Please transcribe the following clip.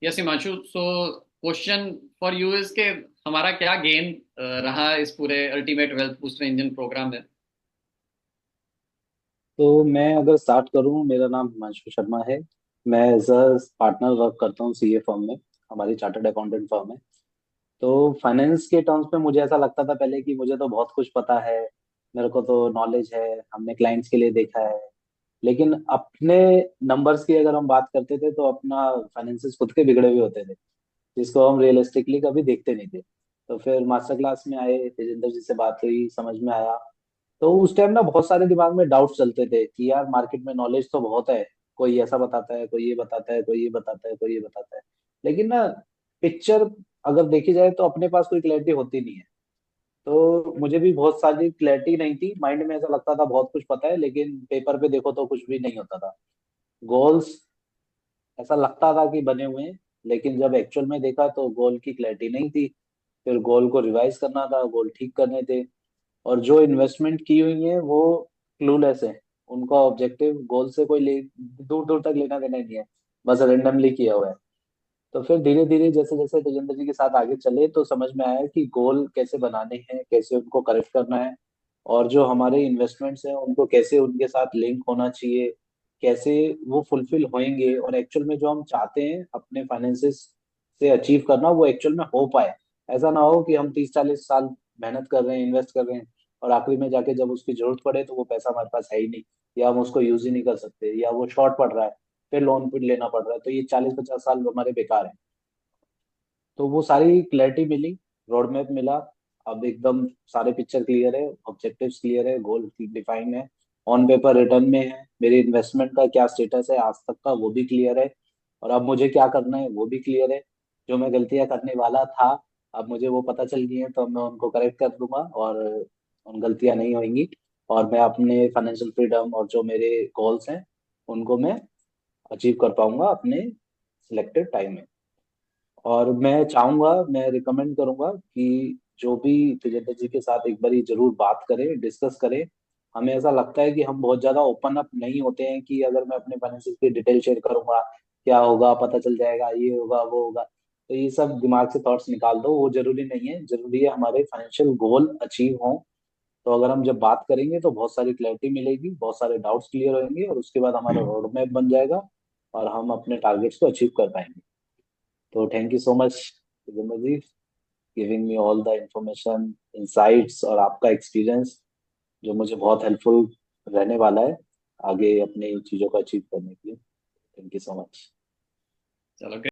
Yes Himanshu, so question for you is के हमारा क्या गेन रहा इस पूरे ultimate wealth booster engine programme में। तो मैं अगर स्टार्ट करूं, मेरा नाम हिमांशु शर्मा है। मैं एज अ पार्टनर वर्क करता हूं सीए फर्म में। हमारी चार्टर्ड अकाउंटेंट फर्म है। तो फाइनेंस के टर्म्स में मुझे ऐसा लगता था पहले कि मुझे तो बहुत कुछ पता है, मेरे को तो नॉलेज है, हमने क्लाइंट्स के लिए देखा है। लेकिन अपने नंबर्स की अगर हम बात करते थे तो अपना फाइनेंसेस खुद के बिगड़े हुए होते थे, जिसको हम रियलिस्टिकली कभी देखते नहीं थे। तो फिर मास्टर क्लास में आए, तेजिंदर जी से बात हुई, समझ में आया। तो उस टाइम ना बहुत सारे दिमाग में डाउट्स चलते थे कि यार मार्केट में नॉलेज तो बहुत है, कोई ऐसा बताता है, कोई ये बताता है, कोई ये बताता है, कोई ये बताता है। लेकिन ना, पिक्चर अगर देखी जाए तो अपने पास कोई क्लैरिटी होती नहीं है। तो मुझे भी बहुत सारी क्लैरिटी नहीं थी, माइंड में ऐसा लगता था बहुत कुछ पता है, लेकिन पेपर पे देखो तो कुछ भी नहीं होता था। गोल्स ऐसा लगता था कि बने हुए हैं, लेकिन जब एक्चुअल में देखा तो गोल की क्लैरिटी नहीं थी। फिर गोल को रिवाइज करना था, गोल ठीक करने थे। और जो इन्वेस्टमेंट की हुई है वो क्लूलेस है। उनका ऑब्जेक्टिव गोल से कोई ले दूर दूर तक लेना देना ही नहीं है, बस रेंडमली किया हुआ है। तो फिर धीरे धीरे जैसे जैसे तेजेंद्र जी के साथ आगे चले तो समझ में आया कि गोल कैसे बनाने हैं, कैसे उनको करेक्ट करना है, और जो हमारे इन्वेस्टमेंट्स हैं उनको कैसे उनके साथ लिंक होना चाहिए, कैसे वो फुलफिल होंगे, और एक्चुअल में जो हम चाहते हैं अपने फाइनेंसेस से अचीव करना वो एक्चुअल में हो पाए। ऐसा ना हो कि हम 30-40 साल मेहनत कर रहे हैं, इन्वेस्ट कर रहे हैं, और आखिरी में जाके जब उसकी जरूरत पड़े तो वो पैसा हमारे पास है ही नहीं, या हम उसको यूज ही नहीं कर सकते, या वो शॉर्ट पड़ रहा है, फिर लोन पे लेना पड़ रहा है, तो ये 40-50 साल हमारे बेकार है। तो वो सारी क्लैरिटी मिली, रोड मैप मिला। अब एकदम सारे पिक्चर क्लियर है, ऑब्जेक्टिव्स क्लियर है, गोल डिफाइन है, ऑन पेपर रिटर्न में है, मेरे इन्वेस्टमेंट का क्या स्टेटस है आज तक का वो भी क्लियर है, और अब मुझे क्या करना है वो भी क्लियर है। जो मैं गलतियां करने वाला था, अब मुझे वो पता चल गई है, तो मैं उनको करेक्ट कर दूंगा और उन गलतियां नहीं होंगी। और मैं अपने फाइनेंशियल फ्रीडम और जो मेरे गोल्स हैं उनको मैं अचीव कर पाऊंगा अपने सिलेक्टेड टाइम में। और मैं चाहूंगा, मैं रिकमेंड करूंगा कि जो भी तेजेंद्र जी के साथ एक बारी जरूर बात करें, डिस्कस करें। हमें ऐसा लगता है कि हम बहुत ज्यादा ओपन अप नहीं होते हैं कि अगर मैं अपने फाइनेंशियल की डिटेल शेयर करूंगा क्या होगा, पता चल जाएगा, ये होगा वो होगा। तो ये सब दिमाग से थॉट्स निकाल दो, वो जरूरी नहीं है। जरूरी है हमारे फाइनेंशियल गोल अचीव हों। तो अगर हम जब बात करेंगे तो बहुत सारी क्लैरिटी मिलेगी, बहुत सारे डाउट्स क्लियर होंगे, और उसके बाद हमारा रोड मैप बन जाएगा और हम अपने टारगेट्स को अचीव कर पाएंगे। तो thank you so much Jitendra ji, giving me all the information, insights, और आपका एक्सपीरियंस जो मुझे बहुत हेल्पफुल रहने वाला है आगे अपनी चीजों को अचीव करने के लिए। Thank you so much. चलो।